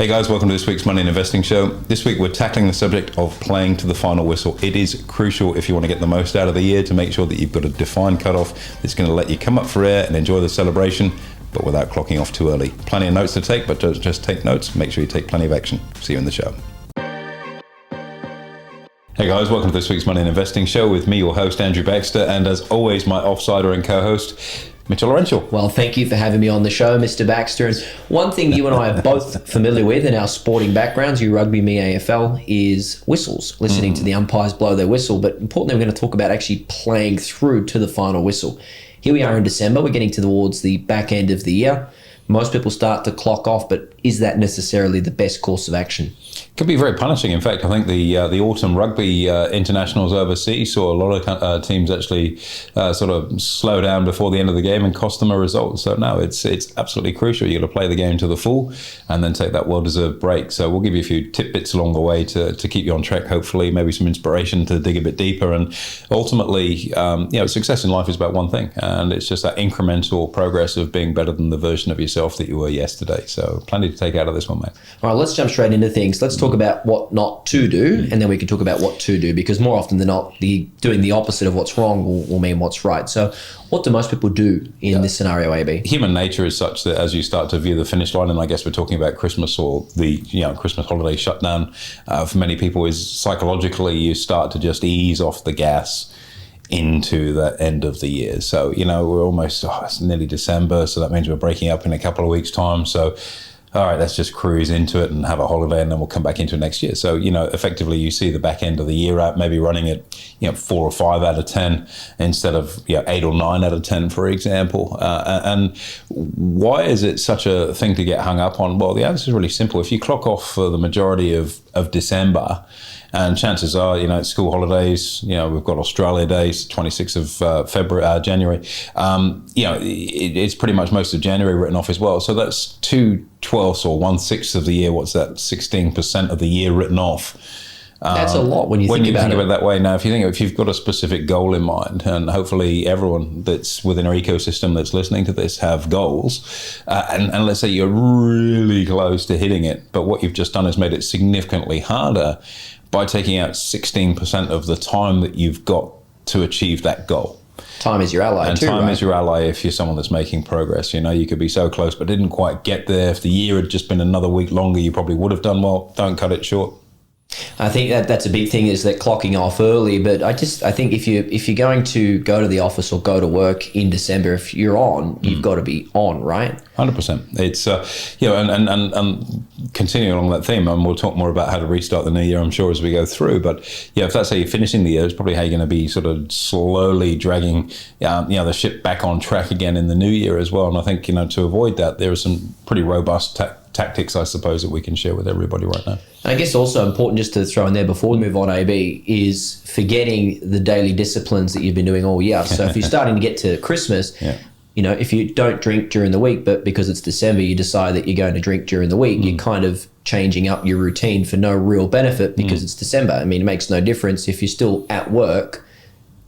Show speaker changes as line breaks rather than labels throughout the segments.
Hey guys, welcome to this week's Money and Investing Show. This week we're tackling the subject of playing to the final whistle. It is crucial if you want to get the most out of the year to make sure that you've got a defined cutoff that's going to let you come up for air and enjoy the celebration, but without clocking off too early. Plenty of notes to take, but don't just take notes. Make sure you take plenty of action. See you in the show. Hey guys, welcome to this week's Money and Investing Show with me, your host, Andrew Baxter, and as always, my offsider and co-host, Mitchell Laurential.
Well, thank you for having me on the show, Mr. Baxter. And one thing you and I are both familiar with in our sporting backgrounds, you rugby, me AFL, is whistles, listening to the umpires blow their whistle. But importantly, we're going to talk about actually playing through to the final whistle. Here we are in December. We're getting towards the back end of the year. Most people start to clock off, but is that necessarily the best course of action?
Could be very punishing. In fact, I think the autumn rugby internationals overseas saw a lot of teams actually sort of slow down before the end of the game and cost them a result. So no, it's absolutely crucial. You've got to play the game to the full and then take that well-deserved break. So we'll give you a few tidbits along the way to keep you on track, hopefully, maybe some inspiration to dig a bit deeper. And ultimately, success in life is about one thing, and it's just that incremental progress of being better than the version of yourself that you were yesterday. So plenty to take out of this one, mate.
All right, let's jump straight into things. Let's talk about what not to do, and then we can talk about what to do, because more often than not, doing the opposite of what's wrong will mean what's right. So what do most people do in this scenario, AB?
Human nature is such that as you start to view the finish line, and I guess we're talking about Christmas or the Christmas holiday shutdown, for many people is psychologically you start to just ease off the gas into the end of the year. So, we're almost, it's nearly December, so that means we're breaking up in a couple of weeks' time. So, all right, let's just cruise into it and have a holiday, and then we'll come back into it next year. So, effectively you see the back end of the year out, maybe running at, 4 or 5 out of 10 instead of 8 or 9 out of 10, for example. And why is it such a thing to get hung up on? Well, the answer is really simple. If you clock off for the majority of December, and chances are, it's school holidays, we've got Australia Days, 26th of January. It's pretty much most of January written off as well. So that's 2/12 or 1/6 of the year. What's that? 16% of the year written off.
That's a lot when you think about it
that way. Now, if you've got a specific goal in mind, and hopefully everyone that's within our ecosystem that's listening to this have goals, and let's say you're really close to hitting it, but what you've just done is made it significantly harder by taking out 16% of the time that you've got to achieve that goal.
Time is your ally,
and
too,
time
right?
is your ally if you're someone that's making progress. You could be so close but didn't quite get there. If the year had just been another week longer, you probably would have done well. Don't cut it short.
I think that's a big thing, is that clocking off early. But I think if you're going to go to the office or go to work in December, if you're on, you've got to be on, right?
100%. It's and continuing along that theme, and we'll talk more about how to restart the new year, I'm sure, as we go through. But if that's how you're finishing the year, it's probably how you're going to be sort of slowly dragging the ship back on track again in the new year as well. And I think to avoid that, there are some pretty robust tactics, I suppose, that we can share with everybody right now.
I guess also important just to throw in there before we move on, AB, is forgetting the daily disciplines that you've been doing all year. So if you're starting to get to Christmas, if you don't drink during the week, but because it's December, you decide that you're going to drink during the week, you're kind of changing up your routine for no real benefit because it's December. I mean, it makes no difference if you're still at work.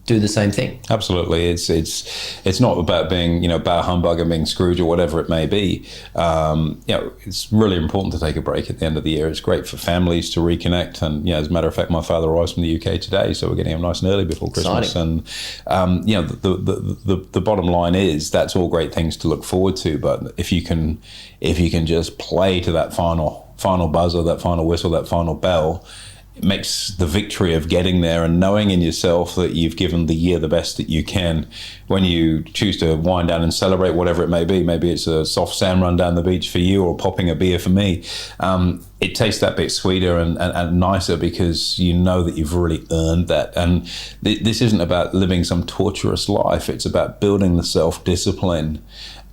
Do the same thing.
Absolutely. It's not about being, bar humbug and being Scrooge or whatever it may be. It's really important to take a break at the end of the year. It's great for families to reconnect. And, as a matter of fact, my father arrives from the UK today, so we're getting him nice and early before Christmas.
Exciting.
And, the bottom line is that's all great things to look forward to. But if you can just play to that final buzzer, that final whistle, that final bell, it makes the victory of getting there and knowing in yourself that you've given the year the best that you can. When you choose to wind down and celebrate whatever it may be, maybe it's a soft sand run down the beach for you or popping a beer for me, it tastes that bit sweeter and nicer because you know that you've really earned that. And this isn't about living some torturous life. It's about building the self-discipline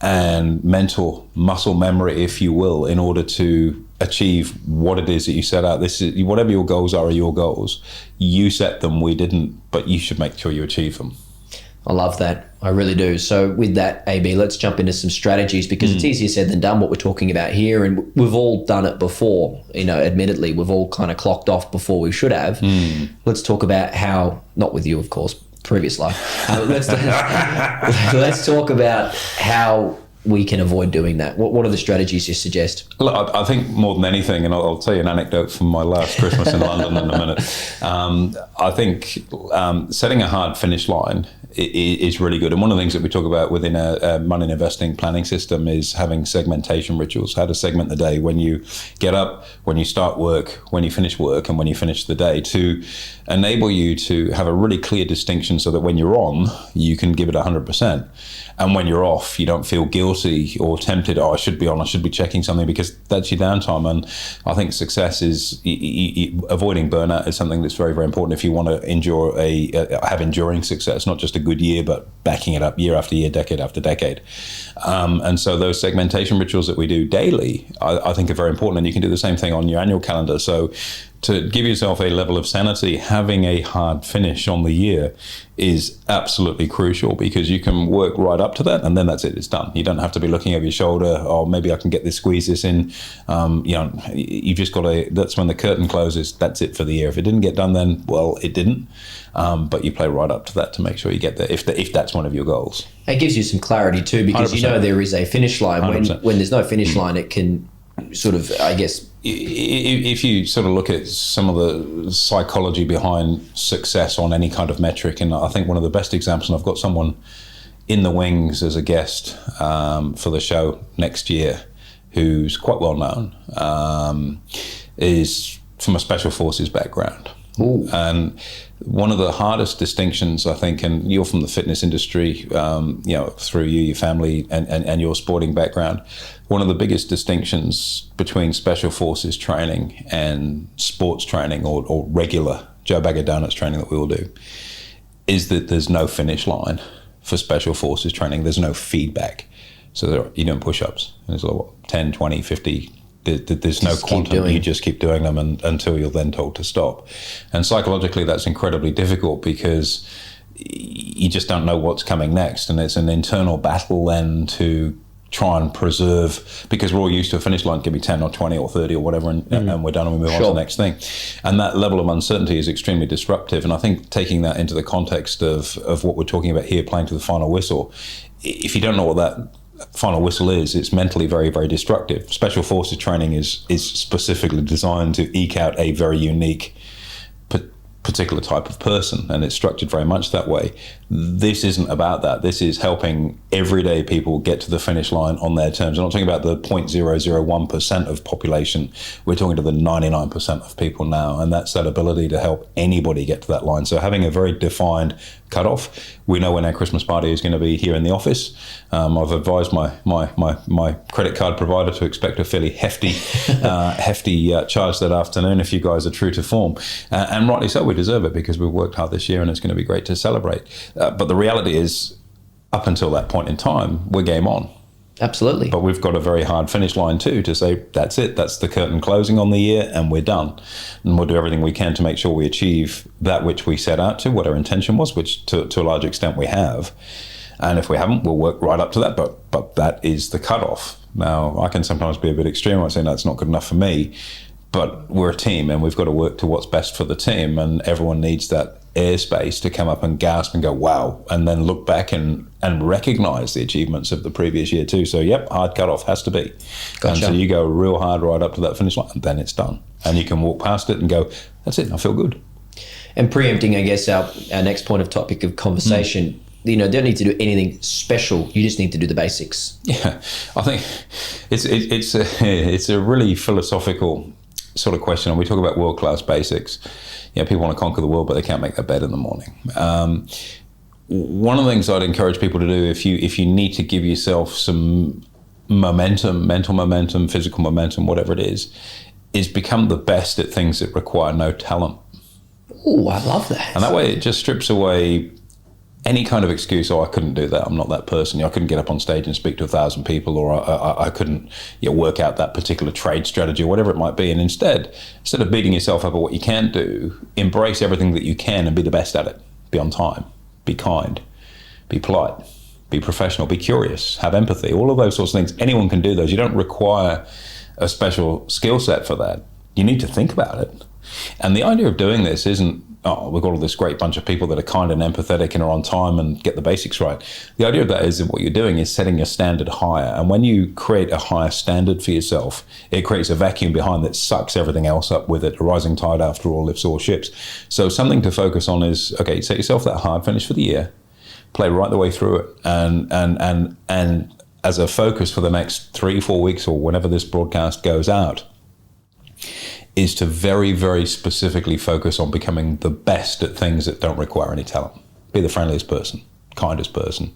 and mental muscle memory, if you will, in order to achieve what it is that you set out. This is whatever your goals are your goals. You set them, we didn't, but you should make sure you achieve them.
I love that. I really do. So with that, AB, let's jump into some strategies, because it's easier said than done what we're talking about here. And we've all done it before, admittedly, we've all kind of clocked off before we should have. Let's talk about how, not with you, of course, previous life. Let's talk about how we can avoid doing that? What are the strategies you suggest?
Look, I think more than anything, and I'll tell you an anecdote from my last Christmas in London in a minute. I think setting a hard finish line is really good. And one of the things that we talk about within a money and investing planning system is having segmentation rituals, how to segment the day when you get up, when you start work, when you finish work, and when you finish the day, to enable you to have a really clear distinction so that when you're on, you can give it 100%. And when you're off, you don't feel guilty or tempted, oh, I should be on, I should be checking something, because that's your downtime. And I think success is avoiding burnout is something that's very, very important if you want to have enduring success, not just a good year, but backing it up year after year, decade after decade. And so those segmentation rituals that we do daily, I think are very important. And you can do the same thing on your annual calendar. So to give yourself a level of sanity, having a hard finish on the year is absolutely crucial, because you can work right up to that and then that's it, it's done. You don't have to be looking over your shoulder, oh, maybe I can squeeze this in. You've just got to, that's when the curtain closes, that's it for the year. If it didn't get done then, well, it didn't. But you play right up to that to make sure you get there, if that's one of your goals.
It gives you some clarity too, because 100%. There is a finish line. When there's no finish line, it can sort of, I guess...
If you sort of look at some of the psychology behind success on any kind of metric, and I think one of the best examples, and I've got someone in the wings as a guest for the show next year who's quite well known, is from a special forces background.
Ooh.
And one of the hardest distinctions, I think, and you're from the fitness industry, through your family and your sporting background, one of the biggest distinctions between special forces training and sports training or regular Joe Bag of Donuts training that we all do is that there's no finish line for special forces training. There's no feedback. So you're doing push-ups. There's 10, 20, 50. There's no quantum. You just keep doing them until you're then told to stop. And psychologically, that's incredibly difficult because you just don't know what's coming next. And it's an internal battle then to try and preserve, because we're all used to a finish line, it can be 10 or 20 or 30 or whatever, and we're done and we move on to the next thing. And that level of uncertainty is extremely disruptive. And I think taking that into the context of what we're talking about here, playing to the final whistle, if you don't know what that final whistle is, it's mentally very, very destructive. Special forces training is specifically designed to eke out a very unique particular type of person, and it's structured very much that way. This isn't about that. This is helping everyday people get to the finish line on their terms. I'm not talking about the 0.001% of population. We're talking to the 99% of people now, and that's that ability to help anybody get to that line. So having a very defined cutoff. We know when our Christmas party is going to be here in the office. I've advised my credit card provider to expect a fairly hefty charge that afternoon if you guys are true to form. And rightly so, we deserve it because we've worked hard this year and it's going to be great to celebrate. But the reality is, up until that point in time, we're game on.
Absolutely.
But we've got a very hard finish line too, to say that's it, that's the curtain closing on the year and we're done. And we'll do everything we can to make sure we achieve that which we set out to, what our intention was, which to a large extent we have. And if we haven't, we'll work right up to that, but that is the cutoff. Now, I can sometimes be a bit extreme. I say, no, it's not good enough for me, but we're a team and we've got to work to what's best for the team, and everyone needs that airspace to come up and gasp and go, wow, and then look back and recognize the achievements of the previous year too. So, yep, hard cutoff has to be. Gotcha. And so you go real hard right up to that finish line, and then it's done. And you can walk past it and go, that's it, I feel good. And
preempting, I guess, our next point of topic of conversation, you know, don't need to do anything special. You just need to do the basics.
Yeah, I think it's a really philosophical sort of question. And we talk about world-class basics. You know, people want to conquer the world, but they can't make their bed in the morning. One of the things I'd encourage people to do, if you need to give yourself some momentum, mental momentum, physical momentum, whatever it is become the best at things that require no talent.
Oh, I love that.
And that way it just strips away any kind of excuse, oh, I couldn't do that, I'm not that person. I couldn't get up on stage and speak to 1,000 people, or I couldn't work out that particular trade strategy, or whatever it might be. And instead of beating yourself up at what you can't do, embrace everything that you can and be the best at it. Be on time, be kind, be polite, be professional, be curious, have empathy, all of those sorts of things. Anyone can do those. You don't require a special skill set for that. You need to think about it. And the idea of doing this isn't we've got all this great bunch of people that are kind and empathetic and are on time and get the basics right. The idea of that is that what you're doing is setting your standard higher. And when you create a higher standard for yourself, it creates a vacuum behind that sucks everything else up with it. A rising tide, after all, lifts all ships. So something to focus on is, okay, set yourself that hard finish for the year, play right the way through it. And as a focus for the next 3-4 weeks or whenever this broadcast goes out, is to very, very specifically focus on becoming the best at things that don't require any talent. Be the friendliest person, kindest person,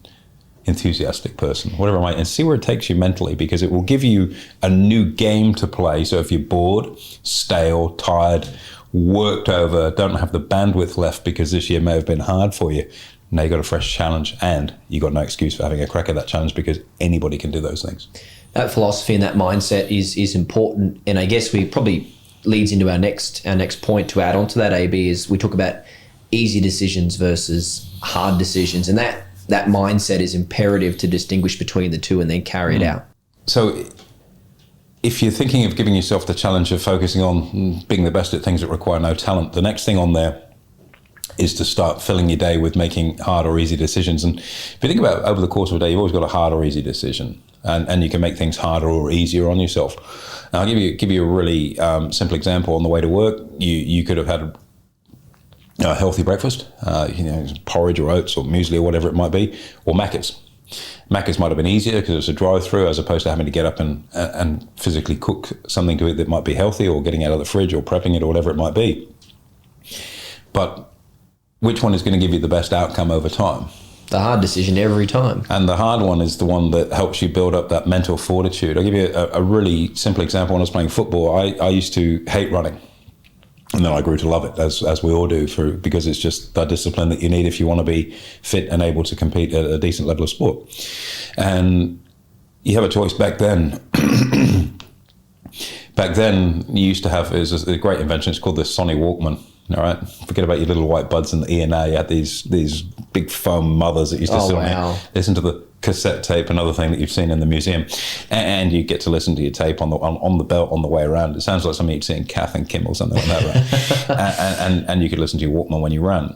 enthusiastic person, whatever it might, and see where it takes you mentally, because it will give you a new game to play. So if you're bored, stale, tired, worked over, don't have the bandwidth left because this year may have been hard for you, now you've got a fresh challenge, and you've got no excuse for having a crack at that challenge, because anybody can do those things. That
philosophy and that mindset is important, and I guess we probably leads into our next point to add on to that, AB, is we talk about easy decisions versus hard decisions, and that mindset is imperative to distinguish between the two and then carry it out.
So if you're thinking of giving yourself the challenge of focusing on being the best at things that require no talent, the next thing on there is to start filling your day with making hard or easy decisions. And if you think about over the course of a day, you've always got a hard or easy decision, and you can make things harder or easier on yourself. Now, I'll give you a really simple example. On the way to work, you could have had a healthy breakfast, porridge or oats or muesli or whatever it might be, or Macca's. Macca's might have been easier because it's a drive-through, as opposed to having to get up and physically cook something to eat that might be healthy, or getting out of the fridge or prepping it or whatever it might be. But which one is going to give you the best outcome over time?
The hard decision every time.
And the hard one is the one that helps you build up that mental fortitude. I'll give you a really simple example. When I was playing football, I used to hate running. And then I grew to love it, as we all do, because it's just the discipline that you need if you want to be fit and able to compete at a decent level of sport. And you have a choice back then. Back then, you used to have, it was a great invention, it's called the Sony Walkman. All right, forget about your little white buds and the E&A. You had these big foam mothers that used to sit on there, listen to the cassette tape, another thing that you've seen in the museum, and you get to listen to your tape on the belt on the way around. It sounds like something you'd see in Kath and Kim or something like that, right? and you could listen to your Walkman when you ran,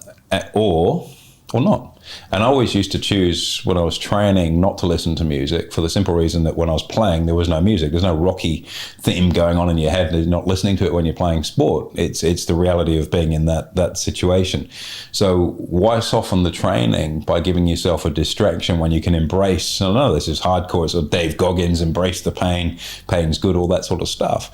or not. And I always used to choose, when I was training, not to listen to music, for the simple reason that when I was playing, there was no music. There's no Rocky theme going on in your head. You're not listening to it when you're playing sport. It's the reality of being in that situation. So why soften the training by giving yourself a distraction when you can embrace, oh no, this is hardcore. It's sort of Dave Goggins, embrace the pain, pain's good, all that sort of stuff.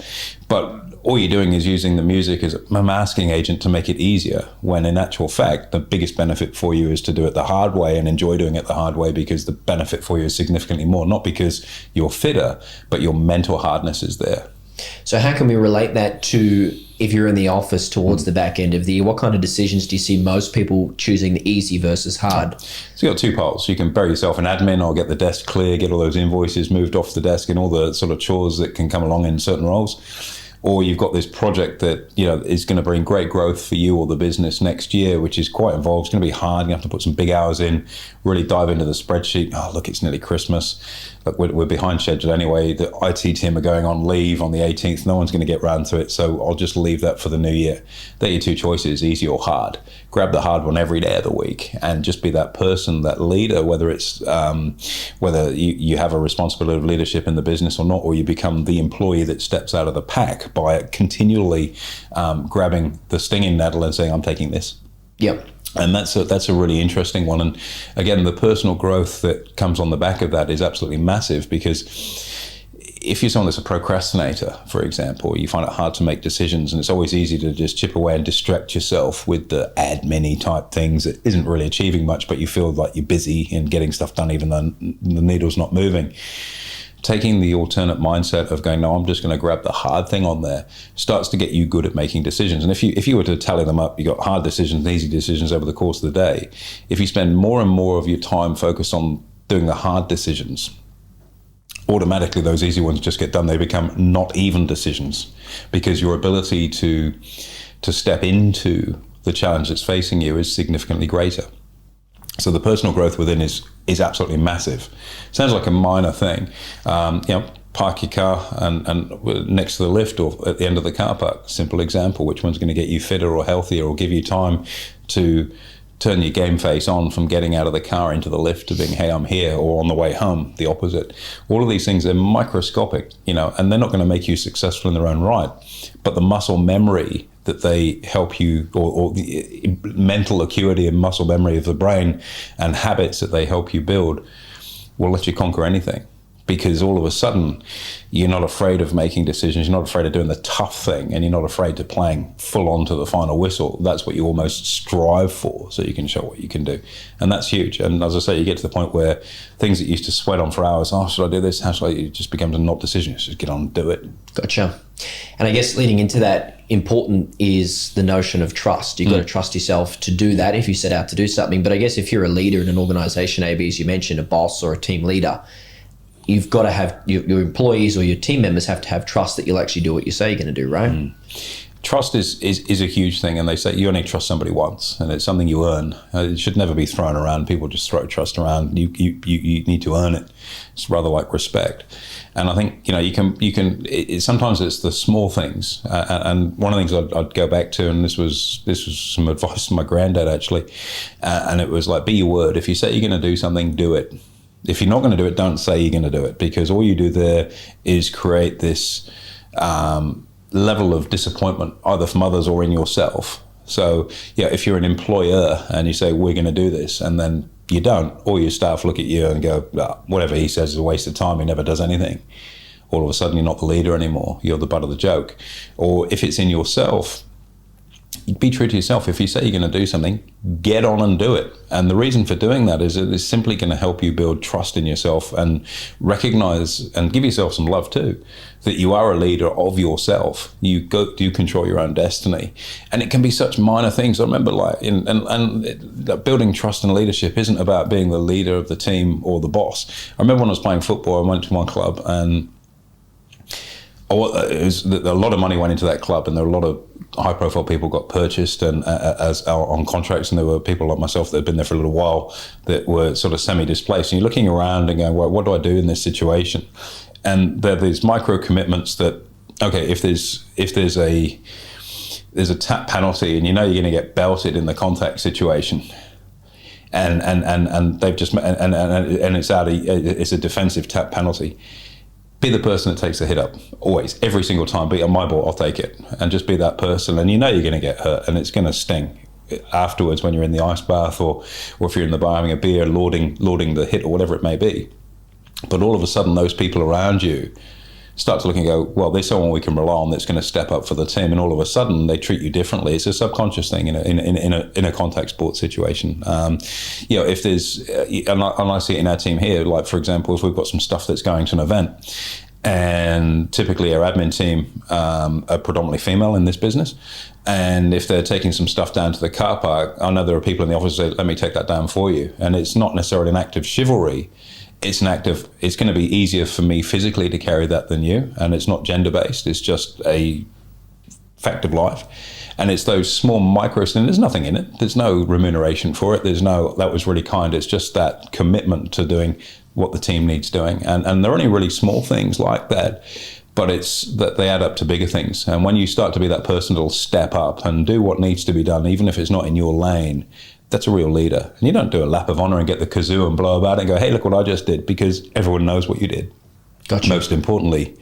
But all you're doing is using the music as a masking agent to make it easier, when in actual fact, the biggest benefit for you is to do it the hard way and enjoy doing it the hard way, because the benefit for you is significantly more, not because you're fitter, but your mental hardness is there.
So how can we relate that to if you're in the office towards the back end of the year? What kind of decisions do you see most people choosing the easy versus hard?
So you've got two poles. You can bury yourself in admin, or get the desk clear, get all those invoices moved off the desk, and all the sort of chores that can come along in certain roles. Or you've got this project that is going to bring great growth for you or the business next year, which is quite involved. It's going to be hard. You have to put some big hours in, really dive into the spreadsheet. Oh, look, it's nearly Christmas. Look, we're behind schedule anyway. The IT team are going on leave on the 18th. No one's going to get round to it, so I'll just leave that for the new year. They're your two choices, easy or hard. Grab the hard one every day of the week and just be that person, that leader, whether it's whether you have a responsibility of leadership in the business or not, or you become the employee that steps out of the pack by continually grabbing the stinging nettle and saying, I'm taking this.
Yep.
And that's a really interesting one. And again, the personal growth that comes on the back of that is absolutely massive, because if you're someone that's a procrastinator, for example, you find it hard to make decisions, and it's always easy to just chip away and distract yourself with the admin-y type things that isn't really achieving much, but you feel like you're busy and getting stuff done even though the needle's not moving. Taking the alternate mindset of going, no, I'm just going to grab the hard thing on there, starts to get you good at making decisions. And if you were to tally them up, you got hard decisions and easy decisions over the course of the day. If you spend more and more of your time focused on doing the hard decisions, automatically those easy ones just get done. They become not even decisions, because your ability to step into the challenge that's facing you is significantly greater. So the personal growth within is absolutely massive. Sounds like a minor thing. park your car and next to the lift or at the end of the car park. Simple example. Which one's going to get you fitter or healthier or give you time to turn your game face on from getting out of the car into the lift to being, hey, I'm here, or on the way home, the opposite. All of these things are microscopic, and they're not going to make you successful in their own right. But the muscle memory that they help you, or the mental acuity and muscle memory of the brain and habits that they help you build will let you conquer anything. Because all of a sudden, you're not afraid of making decisions, you're not afraid of doing the tough thing, and you're not afraid to playing full on to the final whistle. That's what you almost strive for, so you can show what you can do. And that's huge. And as I say, you get to the point where things that you used to sweat on for hours, should I do this? How should I? It just becomes a not decision. Just get on and do it.
Gotcha. And I guess leading into that, important is the notion of trust. You've got to trust yourself to do that if you set out to do something. But I guess if you're a leader in an organization, AB, as you mentioned, a boss or a team leader, you've got to have your employees or your team members have to have trust that you'll actually do what you say you're going to do, right?
Trust is a huge thing, and they say you only trust somebody once, and it's something you earn. It should never be thrown around. People just throw trust around. You need to earn it. It's rather like respect. And I think sometimes it's the small things. And one of the things I'd go back to, and this was some advice from my granddad actually, and it was like, be your word. If you say you're going to do something, do it. If you're not going to do it, don't say you're going to do it, because all you do there is create this level of disappointment, either from others or in yourself. So, if you're an employer and you say, we're going to do this, and then you don't, all your staff look at you and go, whatever he says is a waste of time, he never does anything. All of a sudden, you're not the leader anymore. You're the butt of the joke. Or if it's in yourself, be true to yourself. If you say you're going to do something, get on and do it. And the reason for doing that is it's simply going to help you build trust in yourself and recognize and give yourself some love too, that you are a leader of yourself. You control your own destiny. And it can be such minor things. I remember building trust and leadership isn't about being the leader of the team or the boss. I remember when I was playing football, I went to one club and a lot of money went into that club, and there were a lot of high-profile people got purchased and on contracts, and there were people like myself that had been there for a little while that were sort of semi-displaced. And you're looking around and going, well, what do I do in this situation? And there are these micro commitments that, okay, if there's a tap penalty and you're going to get belted in the contact situation, and they've just and it's a defensive tap penalty. Be the person that takes the hit up, always, every single time. Be on my ball, I'll take it, and just be that person. And you're going to get hurt, and it's going to sting afterwards when you're in the ice bath, or if you're in the bar having a beer, lauding the hit or whatever it may be. But all of a sudden, those people around you start to look and go, well, there's someone we can rely on that's going to step up for the team, and all of a sudden they treat you differently. It's a subconscious thing in a contact sports situation. If there's, and I see it in our team here, like for example, if we've got some stuff that's going to an event, and typically our admin team are predominantly female in this business, and if they're taking some stuff down to the car park, I know there are people in the office who say, let me take that down for you. And it's not necessarily an act of chivalry. It's it's going to be easier for me physically to carry that than you. And it's not gender-based. It's just a fact of life. And it's those small micros, and there's nothing in it. There's no remuneration for it. There's no, that was really kind. It's just that commitment to doing what the team needs doing. And they're only really small things like that, but it's that they add up to bigger things. And when you start to be that person that'll step up and do what needs to be done, even if it's not in your lane, that's a real leader. And you don't do a lap of honor and get the kazoo and blow about it and go, hey, look what I just did, because everyone knows what you did.
Gotcha.
Most importantly,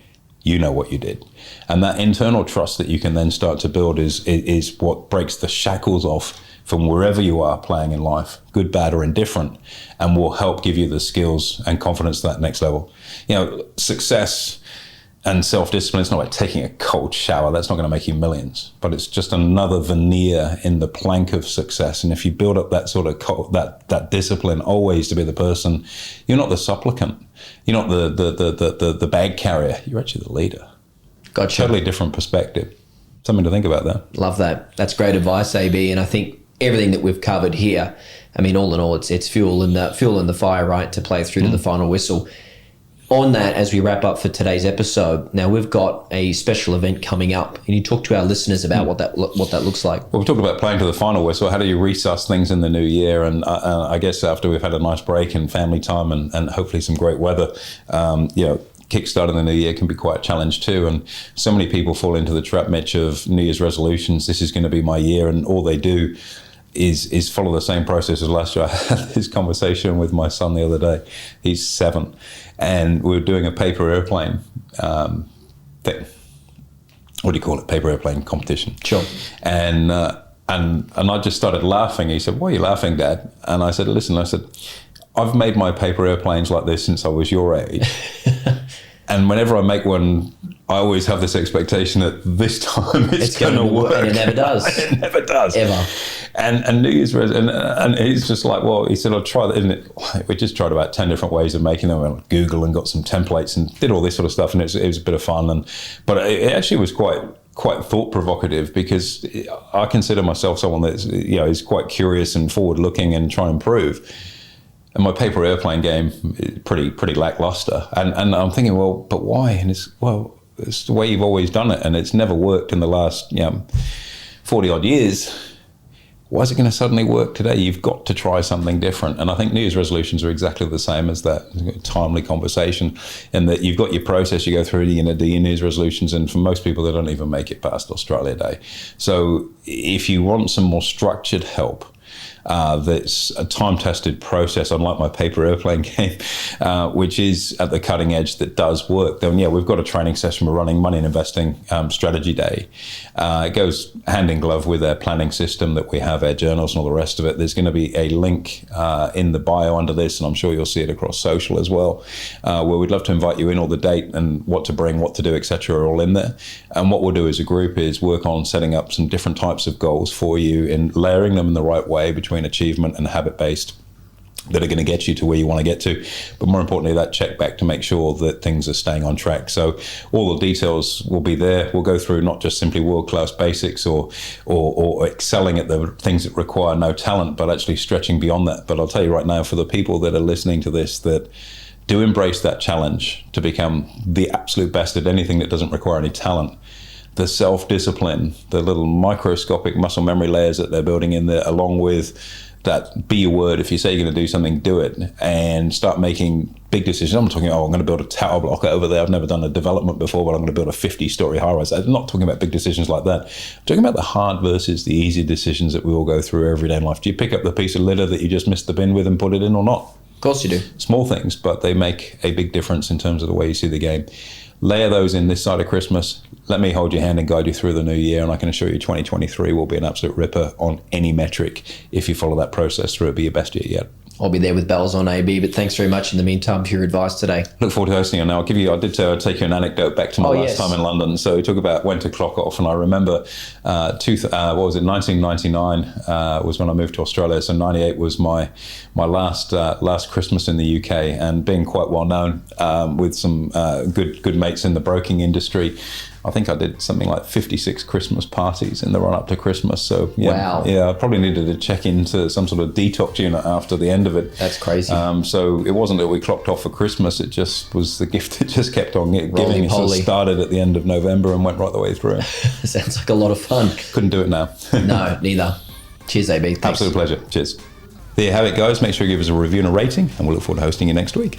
you know what you did. And that internal trust that you can then start to build is what breaks the shackles off from wherever you are playing in life, good, bad, or indifferent, and will help give you the skills and confidence to that next level. Success and self-discipline, it's not like taking a cold shower. That's not going to make you millions, but it's just another veneer in the plank of success. And if you build up that sort of that discipline always to be the person, you're not the supplicant. You're not the bag carrier. You're actually the leader.
Gotcha.
Totally different perspective. Something to think about there.
Love that. That's great advice, AB. And I think everything that we've covered here, I mean, all in all, it's fuel in the fire, right, to play through to the final whistle. On that, as we wrap up for today's episode, now we've got a special event coming up. Can you talk to our listeners about what that looks like?
Well, we talked about playing to the final whistle. How do you resuss things in the new year? And I guess after we've had a nice break and family time and hopefully some great weather, kickstarting the new year can be quite a challenge too. And so many people fall into the trap, Mitch, of New Year's resolutions. This is going to be my year, and all they do is follow the same process as last year. I had this conversation with my son the other day. He's 7, and we were doing a paper airplane thing. What do you call it? Paper airplane competition.
Sure.
And I just started laughing. He said, "Why are you laughing, Dad?" And I said, "Listen," I said, "I've made my paper airplanes like this since I was your age." And whenever I make one, I always have this expectation that this time it's going to work.
And it never does.
It never does.
Ever.
And New Year's and he's just like, well, he said, I'll try that. And we just tried about 10 different ways of making them. I went on Google and got some templates and did all this sort of stuff. And it was a bit of fun. But it actually was quite thought provocative, because I consider myself someone that's, is quite curious and forward looking and trying to improve. And my paper airplane game is pretty lackluster. And I'm thinking, well, but why? And it's the way you've always done it, and it's never worked in the last 40 odd years. Why is it going to suddenly work today? You've got to try something different. And I think New Year's resolutions are exactly the same as that timely conversation, in that you've got your process you go through, you're going to do your New Year's resolutions, and for most people, they don't even make it past Australia Day. So if you want some more structured help, that's a time-tested process, unlike my paper airplane game, which is at the cutting edge, that does work, then we've got a training session we're running, Money and Investing Strategy Day. It goes hand in glove with our planning system that we have, our journals and all the rest of it. There's going to be a link in the bio under this, and I'm sure you'll see it across social as well, where we'd love to invite you in. All the date and what to bring, what to do, etc. are all in there. And what we'll do as a group is work on setting up some different types of goals for you and layering them in the right way between achievement and habit-based, that are going to get you to where you want to get to, but more importantly, that check back to make sure that things are staying on track. So all the details will be there. We'll go through not just simply world-class basics or excelling at the things that require no talent, but actually stretching beyond that. But I'll tell you right now, for the people that are listening to this, that do embrace that challenge to become the absolute best at anything that doesn't require any talent, the self-discipline, the little microscopic muscle memory layers that they're building in there, along with that be your word. If you say you're going to do something, do it, and start making big decisions. I'm talking, I'm going to build a tower block over there. I've never done a development before, but I'm going to build a 50-story high-rise. I'm not talking about big decisions like that. I'm talking about the hard versus the easy decisions that we all go through every day in life. Do you pick up the piece of litter that you just missed the bin with and put it in or not?
Of course you do.
Small things, but they make a big difference in terms of the way you see the game. Layer those in this side of Christmas. Let me hold your hand and guide you through the new year, and I can assure you 2023 will be an absolute ripper on any metric. If you follow that process through, it'll be your best year yet.
I'll be there with bells on, AB, but thanks very much in the meantime for your advice today.
Look forward to hosting you. Now, I did take you an anecdote back to my last time in London. So we talk about when to clock off, and I remember 1999 was when I moved to Australia. So 98 was my last Christmas in the UK, and being quite well known with some good mates in the broking industry. I think I did something like 56 Christmas parties in the run up to Christmas. So
wow.
Yeah, I probably needed to check into some sort of detox unit after the end of it.
That's crazy.
So it wasn't that we clocked off for Christmas. It just was the gift that just kept on giving. So it started at the end of November and went right the way through.
Sounds like a lot of fun.
Couldn't do it now.
No, neither. Cheers, AB. Thanks.
Absolute pleasure. Cheers. There you have it, guys. Make sure you give us a review and a rating, and we'll look forward to hosting you next week.